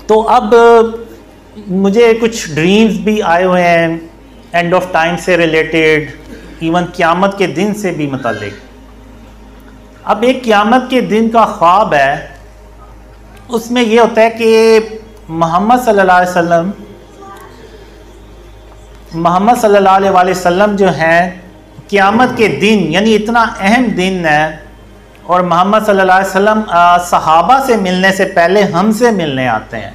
तो अब मुझे कुछ ड्रीम्स भी आए हुए हैं एंड ऑफ टाइम से रिलेटेड, इवन क़यामत के दिन से भी मुताल्लिक। अब एक क़यामत के दिन का ख्वाब है, उसमें यह होता है कि मोहम्मद सल्लल्लाहु अलैहि वसल्लम जो हैं क़यामत के दिन, यानी इतना अहम दिन है, और मोहम्मद सल्लल्लाहु अलैहि वसल्लम सहाबा से मिलने से पहले हमसे मिलने आते हैं।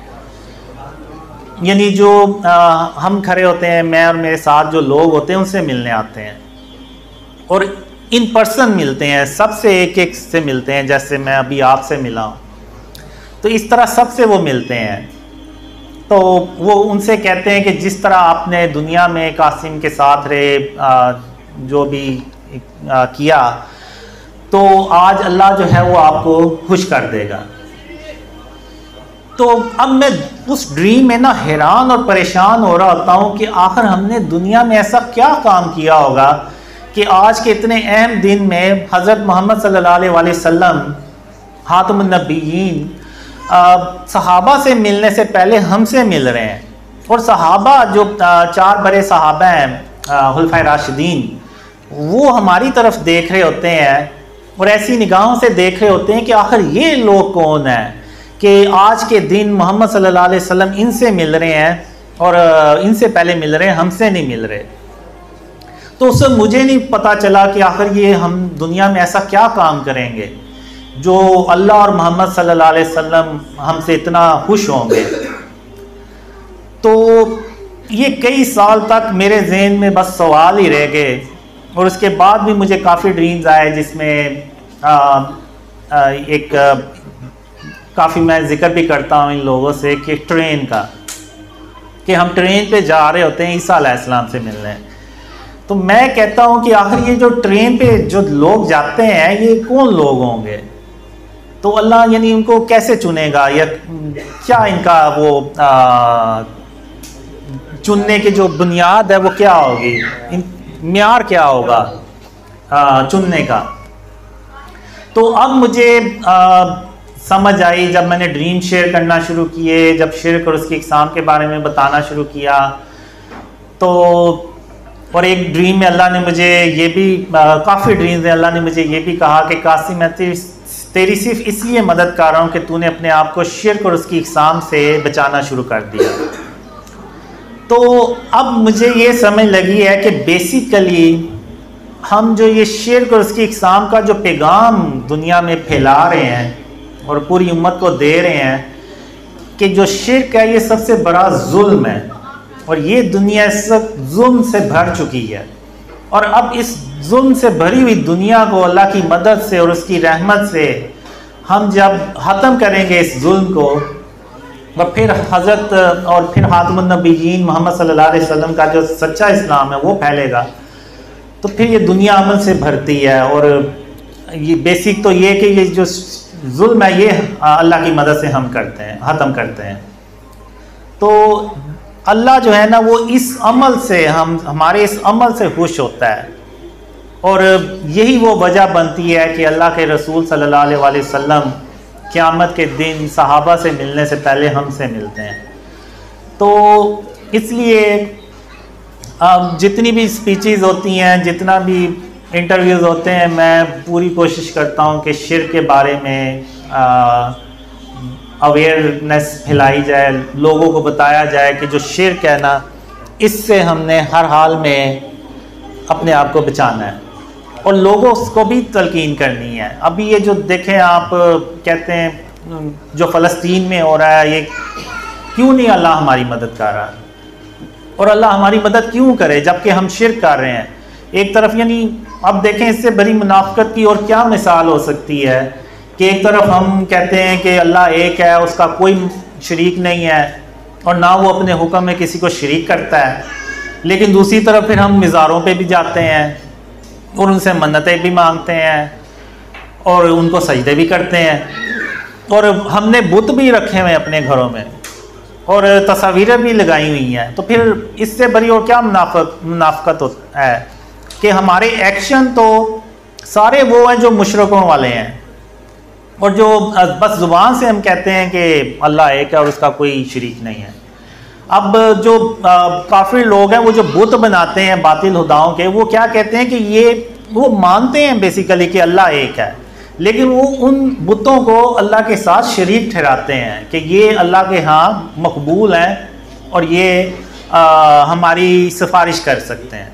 यानी जो हम खड़े होते हैं, मैं और मेरे साथ जो लोग होते हैं उनसे मिलने आते हैं और इन पर्सन मिलते हैं, सबसे एक एक से मिलते हैं। जैसे मैं अभी आपसे मिला हूँ, तो इस तरह सबसे वो मिलते हैं। तो वो उनसे कहते हैं कि जिस तरह आपने दुनिया में कासिम के साथ रहे, जो भी किया, तो आज अल्लाह जो है वो आपको खुश कर देगा। तो अब मैं उस ड्रीम में ना हैरान और परेशान हो रहा होता हूँ कि आखिर हमने दुनिया में ऐसा क्या काम किया होगा कि आज के इतने अहम दिन में हज़रत मोहम्मद सल्लल्लाहु अलैहि वसल्लम खातमुन नबिय्यीन सहाबा से मिलने से पहले हमसे मिल रहे हैं। और सहाबा जो 4 बड़े सहाबा हैं खुलफाए राशिदीन, वो हमारी तरफ देख रहे होते हैं और ऐसी निगाहों से देख रहे होते हैं कि आखिर ये लोग कौन हैं कि आज के दिन मोहम्मद सल्लल्लाहु अलैहि वसल्लम इनसे मिल रहे हैं और इनसे पहले मिल रहे हैं, हमसे नहीं मिल रहे। तो उससे मुझे नहीं पता चला कि आखिर ये हम दुनिया में ऐसा क्या काम करेंगे जो अल्लाह और मोहम्मद सल्लल्लाहु अलैहि वसल्लम हमसे इतना खुश होंगे। तो ये कई साल तक मेरे जहन में बस सवाल ही रह गए। और उसके बाद भी मुझे काफ़ी ड्रीम्स आए जिसमें काफ़ी मैं जिक्र भी करता हूँ इन लोगों से कि ट्रेन का, कि हम ट्रेन पे जा रहे होते हैं ईसा अलैहिस्सलाम से मिलने। तो मैं कहता हूँ कि आखिर ये जो ट्रेन पे जो लोग जाते हैं ये कौन लोग होंगे। तो अल्लाह यानी उनको कैसे चुनेगा, या क्या इनका वो चुनने की जो बुनियाद है वो क्या होगी, म्यार क्या होगा चुनने का। तो अब मुझे समझ आई जब मैंने ड्रीम शेयर करना शुरू किए, जब शिर्क और उसकी इकसाम के बारे में बताना शुरू किया। तो और एक ड्रीम में अल्लाह ने मुझे ये भी, काफ़ी ड्रीम्स में अल्लाह ने मुझे ये भी कहा कि कासिम मैं तेरी सिर्फ इसलिए मदद कर रहा हूँ कि तूने अपने आप को शिर्क और उसकी इकसाम से बचाना शुरू कर दिया। तो अब मुझे ये समझ लगी है कि बेसिकली हम जो ये शिर्क और उसकी इकसाम का जो पैगाम दुनिया में फैला रहे हैं और पूरी उम्मत को दे रहे हैं कि जो शिर्क है ये सबसे बड़ा जुल्म है और ये दुनिया सब जुल्म से भर चुकी है। और अब इस जुल्म से भरी हुई दुनिया को अल्लाह की मदद से और उसकी रहमत से हम जब ख़त्म करेंगे इस जुल्म को, और फिर हज़रत और फिर खातमुन नबिय्यीन मोहम्मद सल्लल्लाहु अलैहि वसल्लम का जो सच्चा इस्लाम है वो फैलेगा, तो फिर ये दुनिया अमन से भरती है। और ये बेसिक तो ये कि ये जो जुल्म है ये अल्लाह की मदद से हम करते हैं, ख़त्म करते हैं। तो अल्लाह जो है ना वो इस अमल से हमारे इस अमल से खुश होता है। और यही वो वजह बनती है कि अल्लाह के रसूल सल्लल्लाहु अलैहि वसल्लम क़यामत के दिन सहाबा से मिलने से पहले हमसे मिलते हैं। तो इसलिए जितनी भी स्पीचेस होती हैं, जितना भी इंटरव्यूज़ होते हैं, मैं पूरी कोशिश करता हूँ कि शिर्क के बारे में अवेयरनेस फैलाई जाए, लोगों को बताया जाए कि जो शिर्क है ना इससे हमने हर हाल में अपने आप को बचाना है और लोगों को भी तलकीन करनी है। अभी ये जो देखें आप कहते हैं जो फ़लस्तीन में हो रहा है, ये क्यों नहीं अल्लाह हमारी मदद कर रहा, और अल्लाह हमारी मदद क्यों करे जबकि हम शिर्क कर रहे हैं एक तरफ। यानी अब देखें इससे बड़ी मुनाफ़क़त की और क्या मिसाल हो सकती है कि एक तरफ हम कहते हैं कि अल्लाह एक है, उसका कोई शरीक नहीं है और ना वो अपने हुक्म में किसी को शरीक करता है, लेकिन दूसरी तरफ फिर हम मज़ारों पे भी जाते हैं और उनसे मन्नतें भी मांगते हैं और उनको सजदे भी करते हैं और हमने बुत भी रखे हुए हैं अपने घरों में और तस्वीरें भी लगाई हुई हैं। तो फिर इससे बड़ी और क्या मुनाफ़क़त है कि हमारे एक्शन तो सारे वो हैं जो मुशरकों वाले हैं, और जो बस ज़ुबान से हम कहते हैं कि अल्लाह एक है और उसका कोई शरीक नहीं है। अब जो काफ़िर लोग हैं वो जो बुत बनाते हैं बातिल खुदाओं के, वो क्या कहते हैं कि ये वो मानते हैं बेसिकली कि अल्लाह एक है, लेकिन वो उन बुतों को अल्लाह के साथ शरीक ठहराते हैं कि ये अल्लाह के यहाँ मकबूल हैं और ये हमारी सिफारिश कर सकते हैं।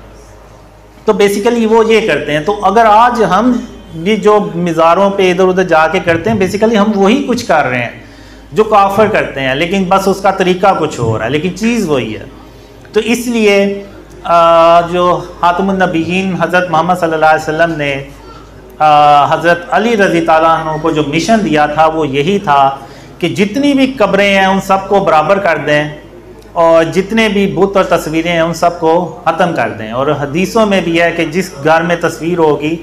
तो बेसिकली वो ये करते हैं। तो अगर आज हम भी जो मज़ारों पे इधर उधर जाके करते हैं, बेसिकली हम वही कुछ कर रहे हैं जो काफिर करते हैं, लेकिन बस उसका तरीका कुछ हो रहा है, लेकिन चीज़ वही है। तो इसलिए जो खातमुन नबीयीन हज़रत मोहम्मद सल्लल्लाहु अलैहि वसल्लम ने हज़रत अली रज़ी ताला अन्हु को जो मिशन दिया था वो यही था कि जितनी भी कब्रें हैं उन सबको बराबर कर दें और जितने भी बुत और तस्वीरें हैं उन सबको ख़त्म कर दें। और हदीसों में भी है कि जिस घर में तस्वीर होगी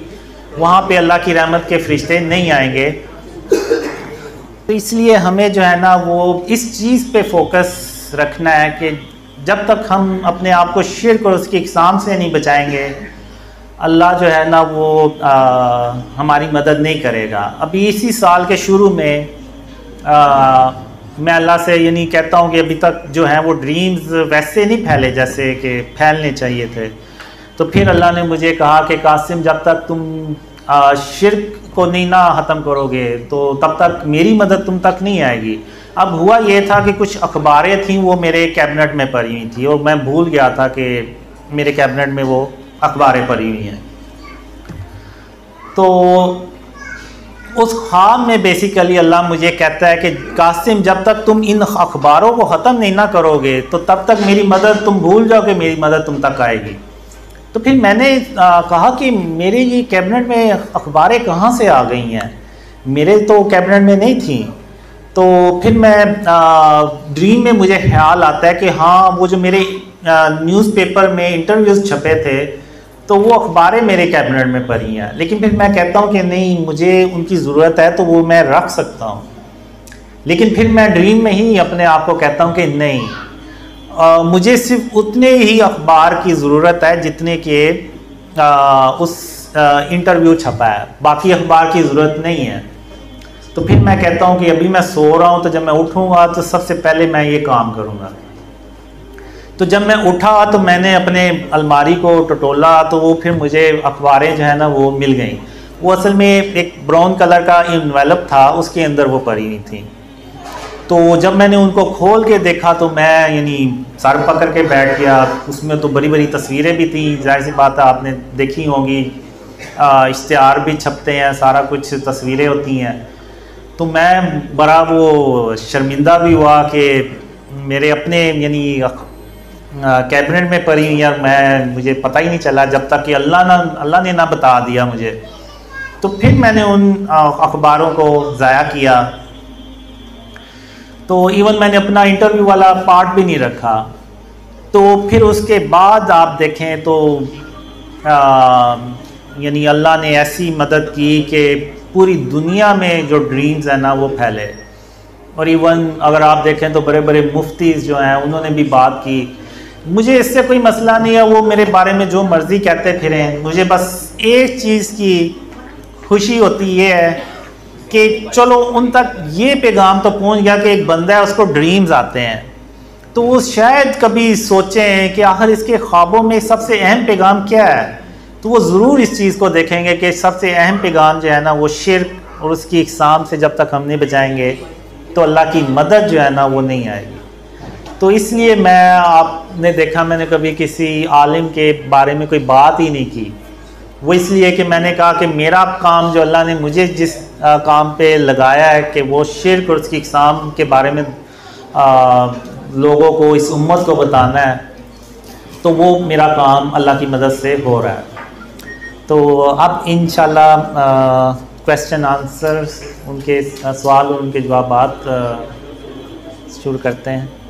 वहाँ पे अल्लाह की रहमत के फरिश्ते नहीं आएंगे। तो इसलिए हमें जो है ना वो इस चीज़ पे फोकस रखना है कि जब तक हम अपने आप को शिर्क और उसकी इक़साम से नहीं बचाएंगे, अल्लाह जो है ना वो हमारी मदद नहीं करेगा। अभी इसी साल के शुरू में मैं अल्लाह से यानी कहता हूँ कि अभी तक जो है वो ड्रीम्स वैसे नहीं फैले जैसे कि फैलने चाहिए थे। तो फिर अल्लाह ने मुझे कहा कि कासिम, जब तक तुम शिर्क को नहीं ना ख़त्म करोगे तो तब तक मेरी मदद तुम तक नहीं आएगी। अब हुआ ये था कि कुछ अखबारें थीं वो मेरे कैबिनेट में पड़ी हुई थी और मैं भूल गया था कि मेरे कैबिनेट में वो अखबारें पड़ी हुई हैं। तो उस ख्वाब में बेसिकली अल्लाह मुझे कहता है कि कासिम, जब तक तुम इन अखबारों को ख़त्म नहीं ना करोगे तो तब तक मेरी मदद, तुम भूल जाओ कि मेरी मदद तुम तक आएगी। तो फिर मैंने कहा कि मेरे ये कैबिनेट में अखबारें कहाँ से आ गई हैं, मेरे तो कैबिनेट में नहीं थी। तो फिर मैं ड्रीम में मुझे ख्याल आता है कि हाँ, वो जो मेरे न्यूज़पेपर में इंटरव्यूज़ छपे थे तो वो अखबारें मेरे कैबिनेट में पड़ी हैं। लेकिन फिर मैं कहता हूँ कि नहीं, मुझे उनकी ज़रूरत है तो वो मैं रख सकता हूँ। लेकिन फिर मैं ड्रीम में ही अपने आप को कहता हूँ कि नहीं, मुझे सिर्फ उतने ही अखबार की ज़रूरत है जितने के उस इंटरव्यू छपा है, बाकी अखबार की ज़रूरत नहीं है। तो फिर मैं कहता हूँ कि अभी मैं सो रहा हूँ, तो जब मैं उठूँगा तो सबसे पहले मैं ये काम करूँगा। तो जब मैं उठा तो मैंने अपने अलमारी को टटोला तो वो फिर मुझे अखबारें जो है ना वो मिल गई। वो असल में एक ब्राउन कलर का इन्वेलप था, उसके अंदर वो पड़ी हुई थी। तो जब मैंने उनको खोल के देखा तो मैं यानी सर पकड़ के बैठ गया। उसमें तो बड़ी बड़ी तस्वीरें भी थी, जाहिर सी बात है आपने देखी होंगी, इश्तिहार भी छपते हैं, सारा कुछ तस्वीरें होती हैं। तो मैं बड़ा वो शर्मिंदा भी हुआ कि मेरे अपने यानी कैबिनेट में पड़ी हुई यार, मुझे पता ही नहीं चला जब तक कि अल्लाह ने ना बता दिया मुझे। तो फिर मैंने उन अखबारों को ज़ाया किया। तो इवन मैंने अपना इंटरव्यू वाला पार्ट भी नहीं रखा। तो फिर उसके बाद आप देखें तो यानी अल्लाह ने ऐसी मदद की कि पूरी दुनिया में जो ड्रीम्स है ना वो फैले। और इवन अगर आप देखें तो बड़े बड़े मुफ्तीज़ जो हैं उन्होंने भी बात की। मुझे इससे कोई मसला नहीं है, वो मेरे बारे में जो मर्ज़ी कहते फिरें। मुझे बस एक चीज़ की खुशी होती ये है कि चलो उन तक ये पैगाम तो पहुंच गया कि एक बंदा है उसको ड्रीम्स आते हैं, तो वो शायद कभी सोचें कि आखिर इसके ख्वाबों में सबसे अहम पैगाम क्या है। तो वो ज़रूर इस चीज़ को देखेंगे कि सबसे अहम पैगाम जो है ना वो शिर्क और उसकी इक़साम से जब तक हम नहीं बचाएंगे तो अल्लाह की मदद जो है ना वो नहीं आएगी। तो इसलिए आपने देखा मैंने कभी किसी आलिम के बारे में कोई बात ही नहीं की। वो इसलिए कि मैंने कहा कि मेरा काम जो अल्लाह ने मुझे जिस काम पे लगाया है कि वो शिर्क और उसकी इक़साम के बारे में लोगों को, इस उम्मत को बताना है, तो वो मेरा काम अल्लाह की मदद से हो रहा है। तो अब इंशाल्लाह क्वेश्चन आंसर्स, उनके सवाल और उनके जवाबात शुरू करते हैं।